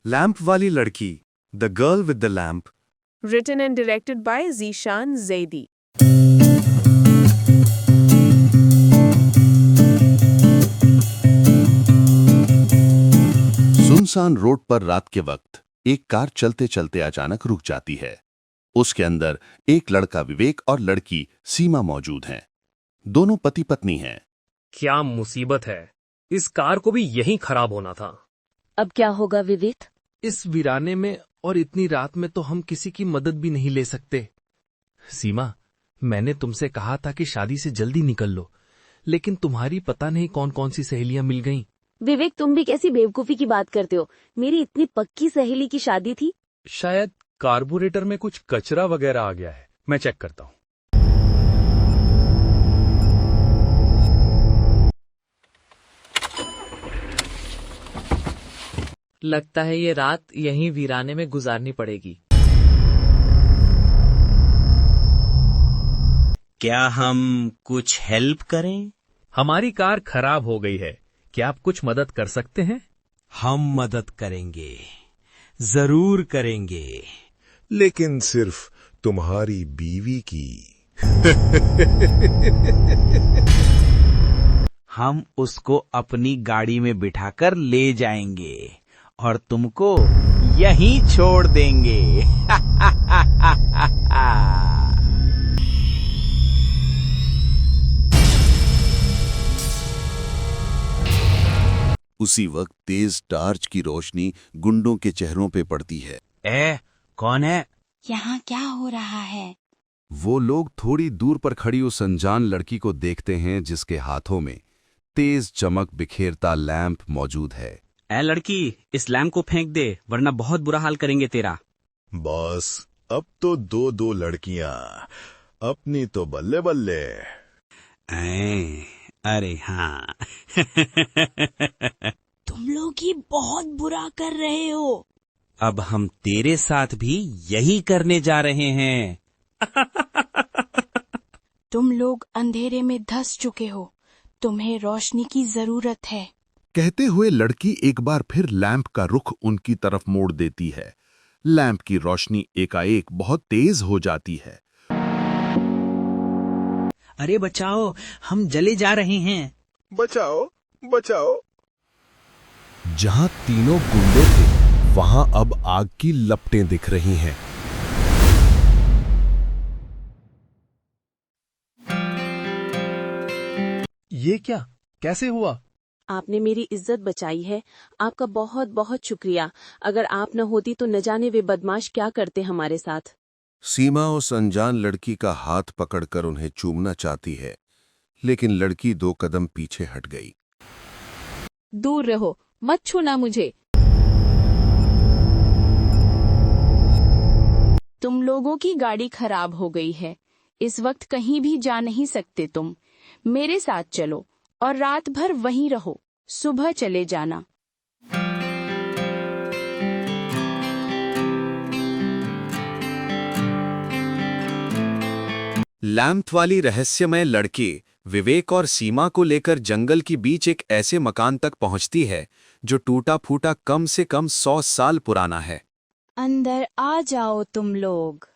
Lamp वाली लड़की, the girl with the lamp. Written and directed by Zishan Zaidi. सुनसान road पर रात के वक्त एक कार चलते चलते अचानक रुक जाती है। उसके अंदर एक लड़का विवेक और लड़की सीमा मौजूद हैं। दोनों पति पत्नी हैं। क्या मुसीबत है, इस कार को भी यहीं खराब होना था। अब क्या होगा विवेक? इस वीराने में और इतनी रात में तो हम किसी की मदद भी नहीं ले सकते। सीमा, मैंने तुमसे कहा था कि शादी से जल्दी निकल लो, लेकिन तुम्हारी पता नहीं कौन कौन सी सहेलियां मिल गईं। विवेक, तुम भी कैसी बेवकूफी की बात करते हो। मेरी इतनी पक्की सहेली की शादी थी। शायद कार्बोरेटर में कुछ कचरा वगैरह आ गया है, मैं चेक करता हूँ। लगता है ये रात यहीं वीराने में गुजारनी पड़ेगी। क्या हम कुछ हेल्प करें? हमारी कार खराब हो गई है, क्या आप कुछ मदद कर सकते हैं? हम मदद करेंगे, जरूर करेंगे, लेकिन सिर्फ तुम्हारी बीवी की। हम उसको अपनी गाड़ी में बिठाकर ले जाएंगे और तुमको यहीं छोड़ देंगे। उसी वक्त तेज टार्च की रोशनी गुंडों के चेहरों पे पड़ती है। कौन है? यहाँ क्या हो रहा है? वो लोग थोड़ी दूर पर खड़ी उस अनजान लड़की को देखते हैं जिसके हाथों में तेज चमक बिखेरता लैंप मौजूद है। लड़की, इस लैंप को फेंक दे, वरना बहुत बुरा हाल करेंगे तेरा। बॉस, अब तो दो दो लड़कियां, अपनी तो बल्ले बल्ले। अरे हाँ। तुम लोग ही बहुत बुरा कर रहे हो। अब हम तेरे साथ भी यही करने जा रहे हैं। तुम लोग अंधेरे में धंस चुके हो, तुम्हें रोशनी की जरूरत है। कहते हुए लड़की एक बार फिर लैंप का रुख उनकी तरफ मोड़ देती है। लैंप की रोशनी एकाएक बहुत तेज हो जाती है। अरे बचाओ, हम जले जा रहे हैं। बचाओ, बचाओ। जहां तीनों गुंडे थे वहां अब आग की लपटें दिख रही हैं। ये क्या, कैसे हुआ? आपने मेरी इज्जत बचाई है, आपका बहुत बहुत शुक्रिया। अगर आप न होती तो न जाने वे बदमाश क्या करते हमारे साथ। सीमा उस अनजान लड़की का हाथ पकड़कर उन्हें चूमना चाहती है, लेकिन लड़की 2 कदम पीछे हट गई। दूर रहो, मत छूना मुझे। तुम लोगों की गाड़ी खराब हो गई है, इस वक्त कहीं भी जा नहीं सकते तुम। मेरे साथ चलो और रात भर वहीं रहो, सुबह चले जाना। लैंप वाली रहस्यमय लड़की विवेक और सीमा को लेकर जंगल के बीच एक ऐसे मकान तक पहुंचती है जो टूटा फूटा कम से कम 100 साल पुराना है। अंदर आ जाओ तुम लोग।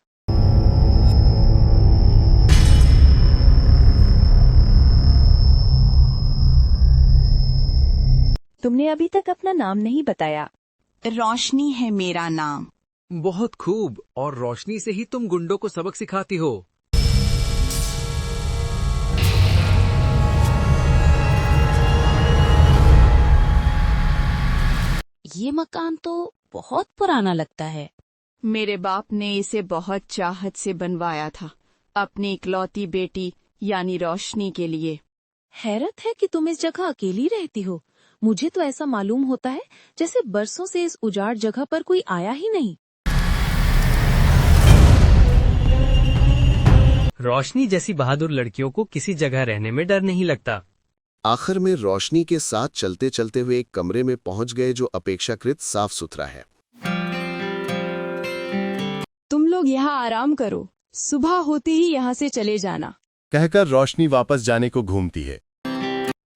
तुमने अभी तक अपना नाम नहीं बताया। रोशनी है मेरा नाम। बहुत खूब, और रोशनी से ही तुम गुंडों को सबक सिखाती हो। ये मकान तो बहुत पुराना लगता है। मेरे बाप ने इसे बहुत चाहत से बनवाया था, अपनी इकलौती बेटी यानी रोशनी के लिए। हैरत है कि तुम इस जगह अकेली रहती हो। मुझे तो ऐसा मालूम होता है जैसे बरसों से इस उजाड़ जगह पर कोई आया ही नहीं। रोशनी जैसी बहादुर लड़कियों को किसी जगह रहने में डर नहीं लगता। आखिर में रोशनी के साथ चलते चलते हुए एक कमरे में पहुंच गए जो अपेक्षाकृत साफ सुथरा है। तुम लोग यहाँ आराम करो, सुबह होते ही यहाँ से चले जाना। कहकर रोशनी वापस जाने को घूमती है।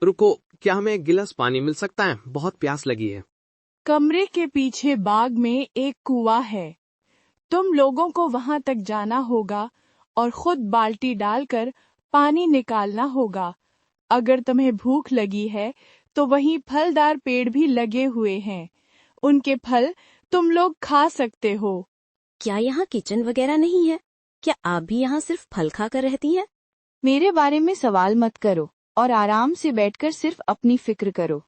रुको, क्या हमें एक गिलास पानी मिल सकता है? बहुत प्यास लगी है। कमरे के पीछे बाग में एक कुआं है। तुम लोगों को वहां तक जाना होगा और खुद बाल्टी डालकर पानी निकालना होगा। अगर तुम्हें भूख लगी है तो वहीं फलदार पेड़ भी लगे हुए हैं। उनके फल तुम लोग खा सकते हो। क्या यहाँ किचन वगैरह नहीं है? क्या आप भी यहाँ सिर्फ फल खाकर रहती हैं? मेरे बारे में सवाल मत करो और आराम से बैठकर सिर्फ अपनी फिक्र करो।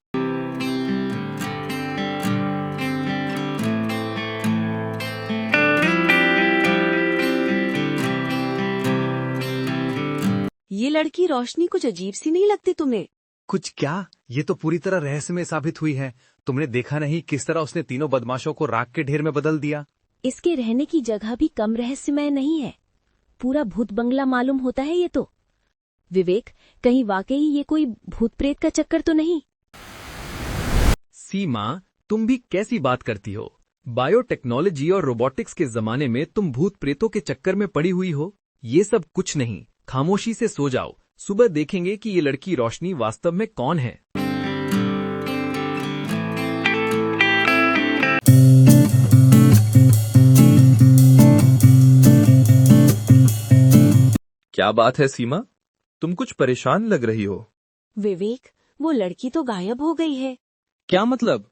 ये लड़की रोशनी कुछ अजीब सी नहीं लगती तुम्हें? कुछ क्या, ये तो पूरी तरह रहस्यमय साबित हुई है। तुमने देखा नहीं किस तरह उसने तीनों बदमाशों को राख के ढेर में बदल दिया। इसके रहने की जगह भी कम रहस्यमय नहीं है। पूरा भूत बंगला मालूम होता है ये तो। विवेक, कहीं वाकई ये कोई भूत प्रेत का चक्कर तो नहीं? सीमा, तुम भी कैसी बात करती हो? बायोटेक्नोलॉजी और रोबोटिक्स के जमाने में तुम भूत प्रेतों के चक्कर में पड़ी हुई हो। ये सब कुछ नहीं, खामोशी से सो जाओ। सुबह देखेंगे कि ये लड़की रोशनी वास्तव में कौन है। क्या बात है सीमा, तुम कुछ परेशान लग रही हो। विवेक, वो लड़की तो गायब हो गई है। क्या मतलब?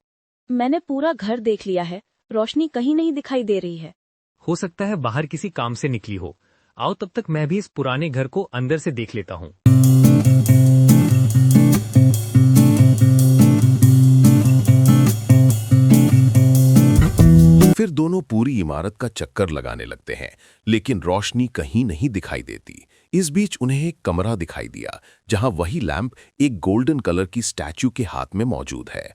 मैंने पूरा घर देख लिया है, रोशनी कहीं नहीं दिखाई दे रही है। हो सकता है बाहर किसी काम से निकली हो। आओ तब तक मैं भी इस पुराने घर को अंदर से देख लेता हूँ। फिर दोनों पूरी इमारत का चक्कर लगाने लगते हैं, लेकिन रोशनी कहीं नहीं दिखाई देती। इस बीच उन्हें एक कमरा दिखाई दिया, जहां वही लैंप एक गोल्डन कलर की स्टैचू के हाथ में मौजूद है।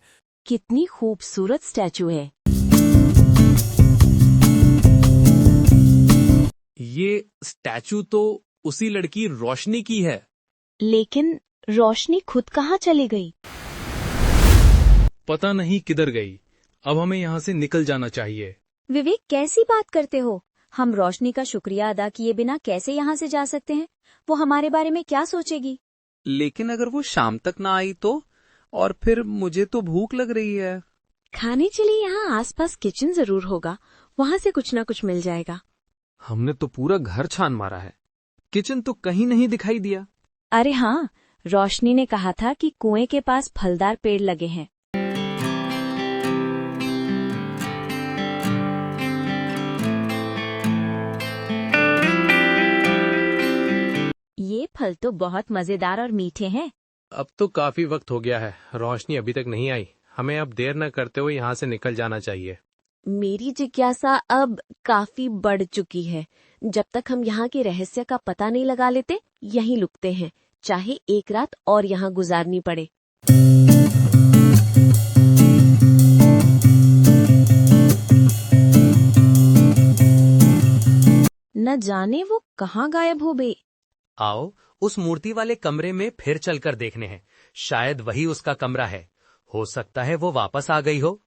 कितनी खूबसूरत स्टैचू है। ये स्टैचू तो उसी लड़की रोशनी की है। लेकिन रोशनी खुद कहाँ चली गई? पता नहीं किधर गई। अब हमें यहाँ से निकल जाना चाहिए। विवेक, कैसी बात करते हो? हम रोशनी का शुक्रिया अदा किए बिना कैसे यहाँ से जा सकते हैं? वो हमारे बारे में क्या सोचेगी? लेकिन अगर वो शाम तक ना आई तो? और फिर मुझे तो भूख लग रही है। खाने के लिए यहाँ आसपास किचन जरूर होगा, वहाँ से कुछ ना कुछ मिल जाएगा। हमने तो पूरा घर छान मारा है, किचन तो कहीं नहीं दिखाई दिया। अरे हाँ, रोशनी ने कहा था कि कुएं के पास फलदार पेड़ लगे हैं। ये फल तो बहुत मजेदार और मीठे हैं। अब तो काफी वक्त हो गया है, रोशनी अभी तक नहीं आई। हमें अब देर न करते हुए यहाँ से निकल जाना चाहिए। मेरी जिज्ञासा अब काफी बढ़ चुकी है। जब तक हम यहाँ के रहस्य का पता नहीं लगा लेते, यहीं लुकते हैं, चाहे एक रात और यहाँ गुजारनी पड़े। न जाने वो कहाँ गायब हो गई। आओ उस मूर्ति वाले कमरे में फिर चलकर देखने हैं। शायद वही उसका कमरा है। हो सकता है वो वापस आ गई हो।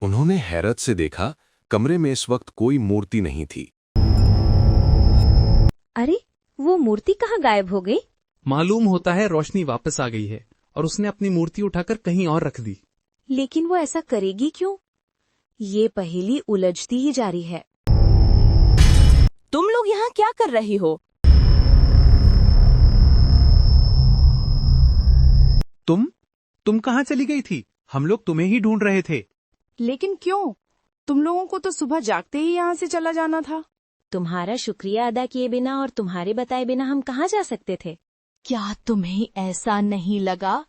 उन्होंने हैरत से देखा, कमरे में इस वक्त कोई मूर्ति नहीं थी। अरे, वो मूर्ति कहाँ गायब हो गई? मालूम होता है रोशनी वापस आ गई है और उसने अपनी मूर्ति उठाकर कहीं और रख दी। लेकिन वो ऐसा करेगी क्यों? ये पहेली उलझती ही जा रही है। तुम लोग यहाँ क्या कर रही हो? तुम कहाँ चली गई थी? हम लोग तुम्हें ही ढूंढ रहे थे। लेकिन क्यों? तुम लोगों को तो सुबह जागते ही यहाँ से चला जाना था। तुम्हारा शुक्रिया अदा किए बिना और तुम्हारे बताए बिना हम कहाँ जा सकते थे? क्या तुम्हें ऐसा नहीं लगा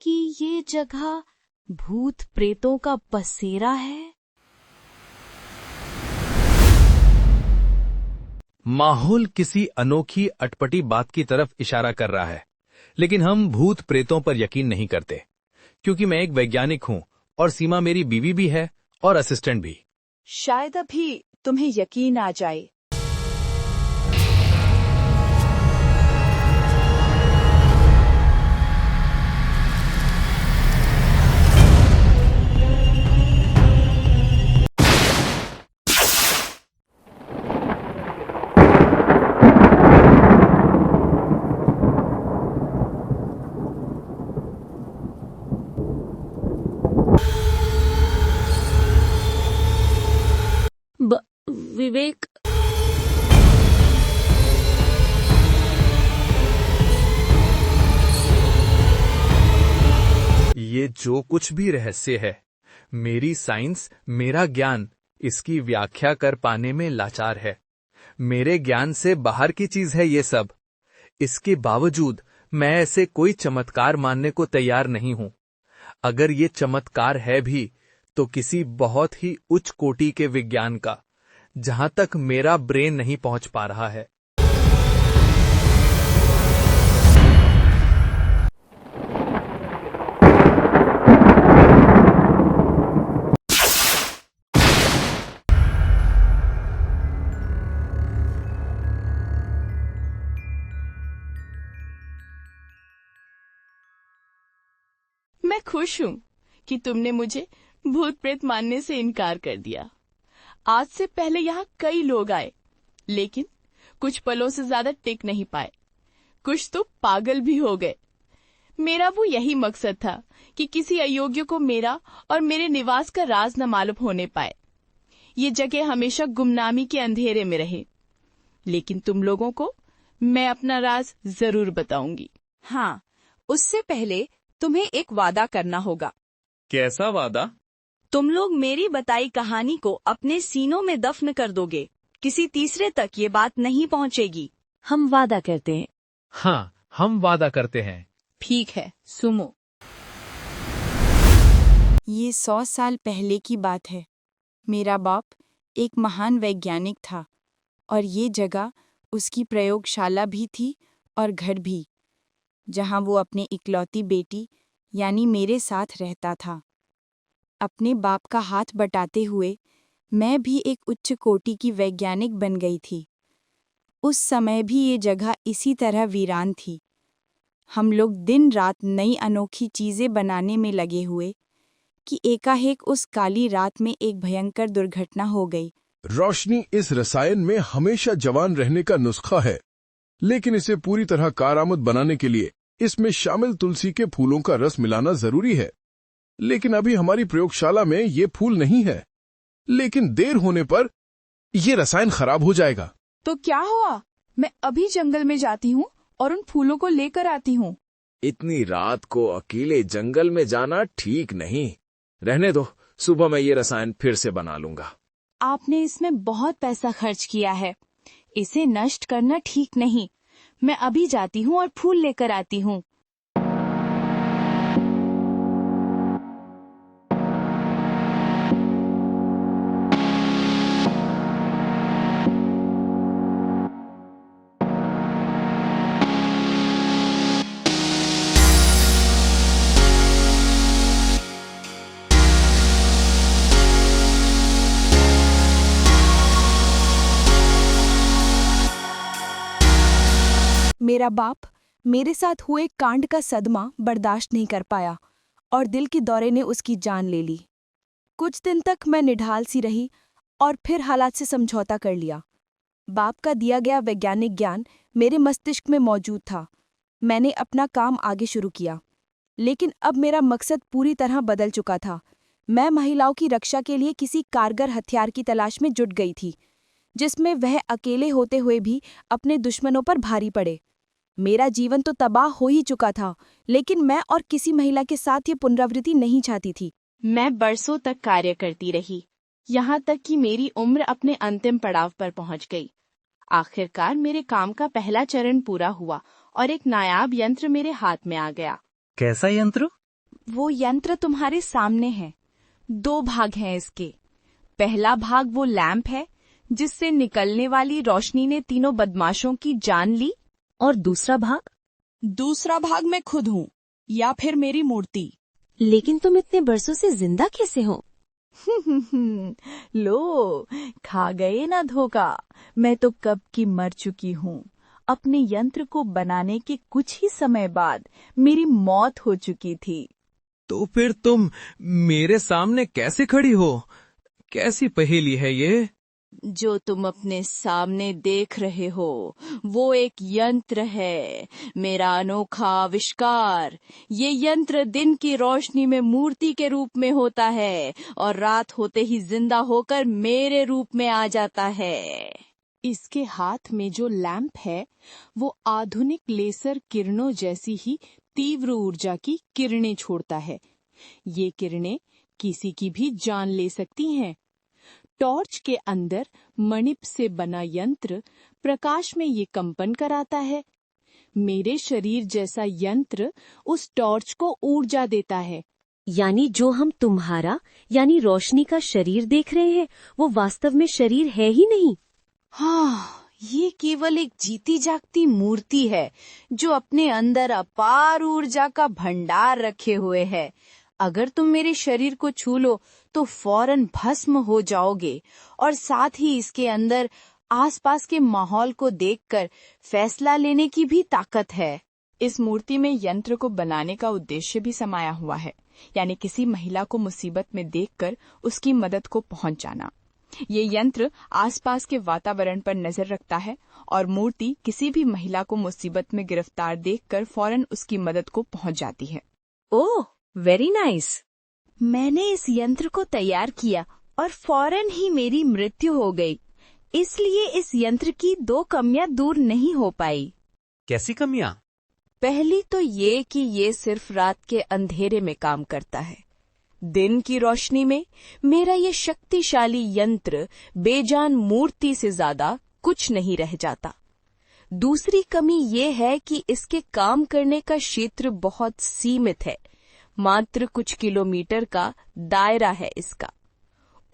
कि ये जगह भूत प्रेतों का बसेरा है? माहौल किसी अनोखी अटपटी बात की तरफ इशारा कर रहा है, लेकिन हम भूत प्रेतों पर यकीन नहीं करते, क्योंकि मैं एक वैज्ञानिक हूं और सीमा मेरी बीवी भी है और असिस्टेंट भी। शायद अभी तुम्हें यकीन आ जाए। विवेक, ये जो कुछ भी रहस्य है, मेरी साइंस, मेरा ज्ञान इसकी व्याख्या कर पाने में लाचार है। मेरे ज्ञान से बाहर की चीज है ये सब। इसके बावजूद मैं ऐसे कोई चमत्कार मानने को तैयार नहीं हूं। अगर ये चमत्कार है भी तो किसी बहुत ही उच्च कोटि के विज्ञान का, जहां तक मेरा ब्रेन नहीं पहुंच पा रहा है। मैं खुश हूँ कि तुमने मुझे भूत प्रेत मानने से इनकार कर दिया। आज से पहले यहाँ कई लोग आए, लेकिन कुछ पलों से ज्यादा टिक नहीं पाए। कुछ तो पागल भी हो गए। मेरा वो यही मकसद था कि किसी अयोग्य को मेरा और मेरे निवास का राज न मालूम होने पाए। ये जगह हमेशा गुमनामी के अंधेरे में रहे। लेकिन तुम लोगों को मैं अपना राज जरूर बताऊंगी। हाँ, उससे पहले तुम्हें एक वादा करना होगा। कैसा वादा? तुम लोग मेरी बताई कहानी को अपने सीनों में दफन कर दोगे। किसी तीसरे तक ये बात नहीं पहुंचेगी। हम वादा करते हैं। हाँ, हम वादा करते हैं। ठीक है, सुनो। ये 100 साल पहले की बात है। मेरा बाप एक महान वैज्ञानिक था और ये जगह उसकी प्रयोगशाला भी थी और घर भी, जहां वो अपने इकलौती बेटी यानी मेरे साथ रहता था। अपने बाप का हाथ बटाते हुए मैं भी एक उच्च कोटि की वैज्ञानिक बन गई थी। उस समय भी ये जगह इसी तरह वीरान थी। हम लोग दिन रात नई अनोखी चीजें बनाने में लगे हुए कि एकाएक उस काली रात में एक भयंकर दुर्घटना हो गई। रोशनी इस रसायन में हमेशा जवान रहने का नुस्खा है, लेकिन इसे पूरी तरह कारआमद बनाने के लिए इसमें शामिल तुलसी के फूलों का रस मिलाना जरूरी है। लेकिन अभी हमारी प्रयोगशाला में ये फूल नहीं है, लेकिन देर होने पर ये रसायन खराब हो जाएगा। तो क्या हुआ? मैं अभी जंगल में जाती हूँ और उन फूलों को लेकर आती हूँ। इतनी रात को अकेले जंगल में जाना ठीक नहीं। रहने दो, सुबह मैं ये रसायन फिर से बना लूंगा। आपने इसमें बहुत पैसा खर्च किया है। इसे नष्ट करना ठीक नहीं। मैं अभी जाती हूँ और फूल लेकर आती हूँ। मेरा बाप मेरे साथ हुए कांड का सदमा बर्दाश्त नहीं कर पाया और दिल के दौरे ने उसकी जान ले ली। कुछ दिन तक मैं निढाल सी रही और फिर हालात से समझौता कर लिया। बाप का दिया गया वैज्ञानिक ज्ञान मेरे मस्तिष्क में मौजूद था। मैंने अपना काम आगे शुरू किया, लेकिन अब मेरा मकसद पूरी तरह बदल चुका था। मैं महिलाओं की रक्षा के लिए किसी कारगर हथियार की तलाश में जुट गई थी, जिसमें वह अकेले होते हुए भी अपने दुश्मनों पर भारी पड़े। मेरा जीवन तो तबाह हो ही चुका था, लेकिन मैं और किसी महिला के साथ ये पुनरावृत्ति नहीं चाहती थी। मैं बरसों तक कार्य करती रही, यहाँ तक कि मेरी उम्र अपने अंतिम पड़ाव पर पहुँच गई। आखिरकार मेरे काम का पहला चरण पूरा हुआ और एक नायाब यंत्र मेरे हाथ में आ गया। कैसा यंत्र? वो यंत्र तुम्हारे सामने है। 2 भाग हैं इसके। पहला भाग वो लैंप है जिससे निकलने वाली रोशनी ने तीनों बदमाशों की जान ली। और दूसरा भाग? दूसरा भाग मैं खुद हूँ, या फिर मेरी मूर्ति। लेकिन तुम इतने बरसों से जिंदा कैसे हो? लो, खा गए ना धोखा। मैं तो कब की मर चुकी हूँ। अपने यंत्र को बनाने के कुछ ही समय बाद मेरी मौत हो चुकी थी। तो फिर तुम मेरे सामने कैसे खड़ी हो? कैसी पहेली है ये? जो तुम अपने सामने देख रहे हो वो एक यंत्र है, मेरा अनोखा आविष्कार। ये यंत्र दिन की रोशनी में मूर्ति के रूप में होता है और रात होते ही जिंदा होकर मेरे रूप में आ जाता है। इसके हाथ में जो लैंप है वो आधुनिक लेसर किरणों जैसी ही तीव्र ऊर्जा की किरणें छोड़ता है। ये किरणें किसी की भी जान ले सकती हैं। टॉर्च के अंदर मणिप से बना यंत्र प्रकाश में ये कंपन कराता है। मेरे शरीर जैसा यंत्र उस टॉर्च को ऊर्जा देता है। यानी जो हम तुम्हारा यानी रोशनी का शरीर देख रहे हैं वो वास्तव में शरीर है ही नहीं। हाँ, ये केवल एक जीती जागती मूर्ति है जो अपने अंदर अपार ऊर्जा का भंडार रखे हुए है। अगर तुम मेरे शरीर को छू लो तो फौरन भस्म हो जाओगे और साथ ही इसके अंदर आसपास के माहौल को देखकर फैसला लेने की भी ताकत है। इस मूर्ति में यंत्र को बनाने का उद्देश्य भी समाया हुआ है, यानी किसी महिला को मुसीबत में देखकर उसकी मदद को पहुंच जाना। ये यंत्र आसपास के वातावरण पर नजर रखता है और मूर्ति किसी भी महिला को मुसीबत में गिरफ्तार देखकर फौरन उसकी मदद को पहुंच जाती है। ओह, वेरी नाइस। मैंने इस यंत्र को तैयार किया और फौरन ही मेरी मृत्यु हो गई। इसलिए इस यंत्र की 2 कमियां दूर नहीं हो पाई। कैसी कमियां? पहली तो ये कि ये सिर्फ रात के अंधेरे में काम करता है। दिन की रोशनी में मेरा ये शक्तिशाली यंत्र बेजान मूर्ति से ज्यादा कुछ नहीं रह जाता। दूसरी कमी ये है कि इसके काम करने का क्षेत्र बहुत सीमित है, मात्र कुछ किलोमीटर का दायरा है इसका।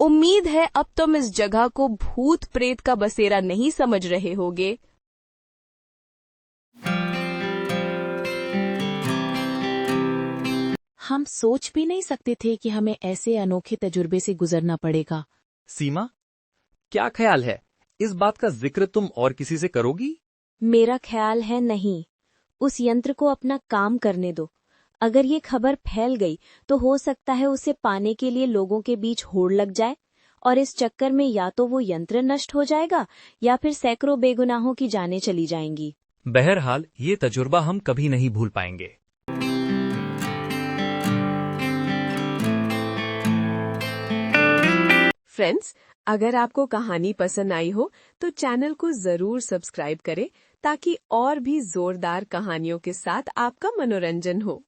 उम्मीद है अब तुम इस जगह को भूत प्रेत का बसेरा नहीं समझ रहे होगे। हम सोच भी नहीं सकते थे कि हमें ऐसे अनोखे तजुर्बे से गुजरना पड़ेगा। सीमा, क्या ख्याल है, इस बात का जिक्र तुम और किसी से करोगी? मेरा ख्याल है नहीं। उस यंत्र को अपना काम करने दो। अगर ये खबर फैल गई तो हो सकता है उसे पाने के लिए लोगों के बीच होड़ लग जाए और इस चक्कर में या तो वो यंत्र नष्ट हो जाएगा या फिर सैकड़ों बेगुनाहों की जानें चली जाएंगी। बहरहाल ये तजुर्बा हम कभी नहीं भूल पाएंगे। फ्रेंड्स, अगर आपको कहानी पसंद आई हो तो चैनल को जरूर सब्सक्राइब करें ताकि और भी जोरदार कहानियों के साथ आपका मनोरंजन हो।